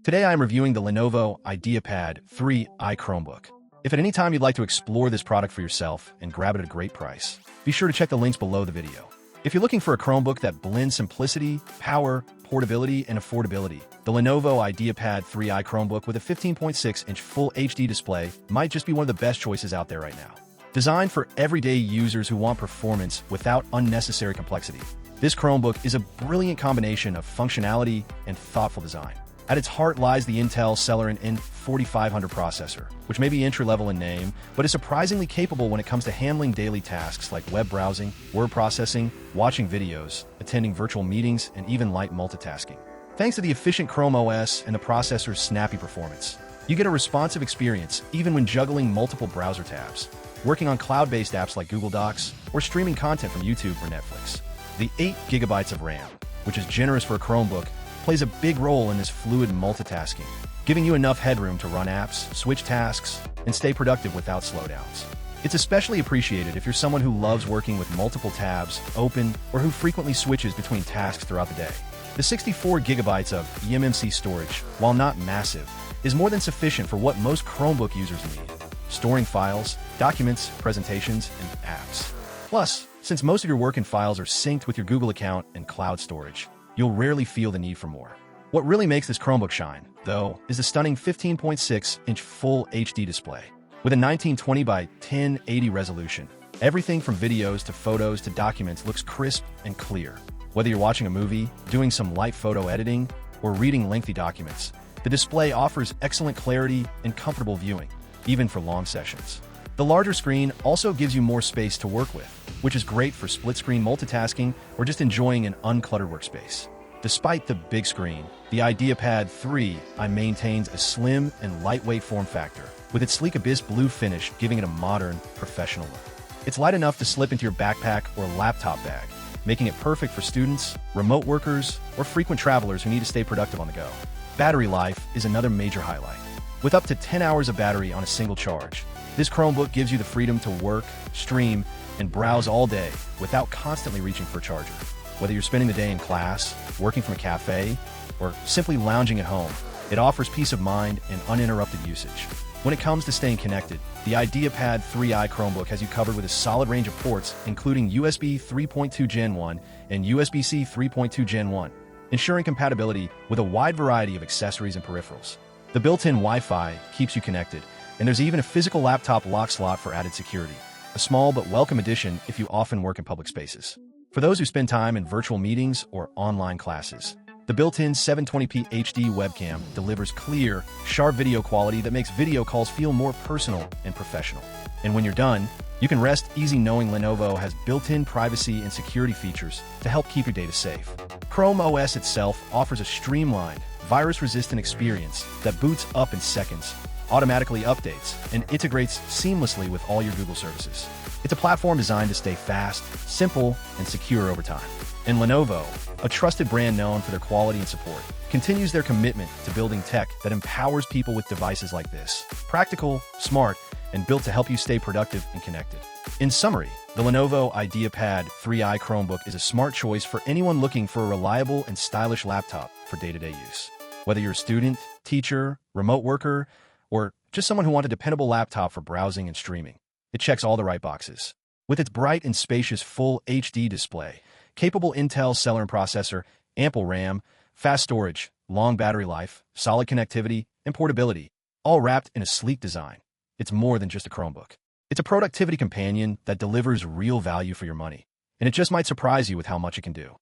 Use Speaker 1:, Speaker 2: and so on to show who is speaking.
Speaker 1: Today I am reviewing the Lenovo IdeaPad 3i Chromebook. If at any time you'd like to explore this product for yourself and grab it at a great price, be sure to check the links below the video. If you're looking for a Chromebook that blends simplicity, power, portability, and affordability, the Lenovo IdeaPad 3i Chromebook with a 15.6-inch Full HD display might just be one of the best choices out there right now. Designed for everyday users who want performance without unnecessary complexity, this Chromebook is a brilliant combination of functionality and thoughtful design. At its heart lies the Intel Celeron N4500 processor, which may be entry-level in name, but is surprisingly capable when it comes to handling daily tasks like web browsing, word processing, watching videos, attending virtual meetings, and even light multitasking. Thanks to the efficient Chrome OS and the processor's snappy performance, you get a responsive experience even when juggling multiple browser tabs, working on cloud-based apps like Google Docs, or streaming content from YouTube or Netflix. The 8 GB of RAM, which is generous for a Chromebook, plays a big role in this fluid multitasking, giving you enough headroom to run apps, switch tasks, and stay productive without slowdowns. It's especially appreciated if you're someone who loves working with multiple tabs open or who frequently switches between tasks throughout the day. The 64 GB of eMMC storage, while not massive, is more than sufficient for what most Chromebook users need: storing files, documents, presentations, and apps. Plus, since most of your work and files are synced with your Google account and cloud storage, you'll rarely feel the need for more. What really makes this Chromebook shine, though, is the stunning 15.6-inch Full HD display. With a 1920 by 1080 resolution, everything from videos to photos to documents looks crisp and clear. Whether you're watching a movie, doing some light photo editing, or reading lengthy documents, the display offers excellent clarity and comfortable viewing, even for long sessions. The larger screen also gives you more space to work with, which is great for split-screen multitasking or just enjoying an uncluttered workspace. Despite the big screen, the IdeaPad 3i maintains a slim and lightweight form factor, with its sleek abyss blue finish giving it a modern, professional look. It's light enough to slip into your backpack or laptop bag, making it perfect for students, remote workers, or frequent travelers who need to stay productive on the go. Battery life is another major highlight. With up to 10 hours of battery on a single charge, this Chromebook gives you the freedom to work, stream, and browse all day without constantly reaching for a charger. Whether you're spending the day in class, working from a cafe, or simply lounging at home, it offers peace of mind and uninterrupted usage. When it comes to staying connected, the IdeaPad 3i Chromebook has you covered with a solid range of ports, including USB 3.2 Gen 1 and USB-C 3.2 Gen 1, ensuring compatibility with a wide variety of accessories and peripherals. The built-in Wi-Fi keeps you connected, and there's even a physical laptop lock slot for added security, a small but welcome addition if you often work in public spaces. For those who spend time in virtual meetings or online classes, the built-in 720p HD webcam delivers clear, sharp video quality that makes video calls feel more personal and professional. And when you're done, you can rest easy knowing Lenovo has built-in privacy and security features to help keep your data safe. Chrome OS itself offers a streamlined, virus-resistant experience that boots up in seconds, automatically updates, and integrates seamlessly with all your Google services. It's a platform designed to stay fast, simple, and secure over time. And Lenovo, a trusted brand known for their quality and support, continues their commitment to building tech that empowers people with devices like this. Practical, smart, and built to help you stay productive and connected. In summary, the Lenovo IdeaPad 3i Chromebook is a smart choice for anyone looking for a reliable and stylish laptop for day-to-day use. Whether you're a student, teacher, remote worker, or just someone who wants a dependable laptop for browsing and streaming, it checks all the right boxes. With its bright and spacious Full HD display, capable Intel Celeron processor, ample RAM, fast storage, long battery life, solid connectivity, and portability, all wrapped in a sleek design, it's more than just a Chromebook. It's a productivity companion that delivers real value for your money, and it just might surprise you with how much it can do.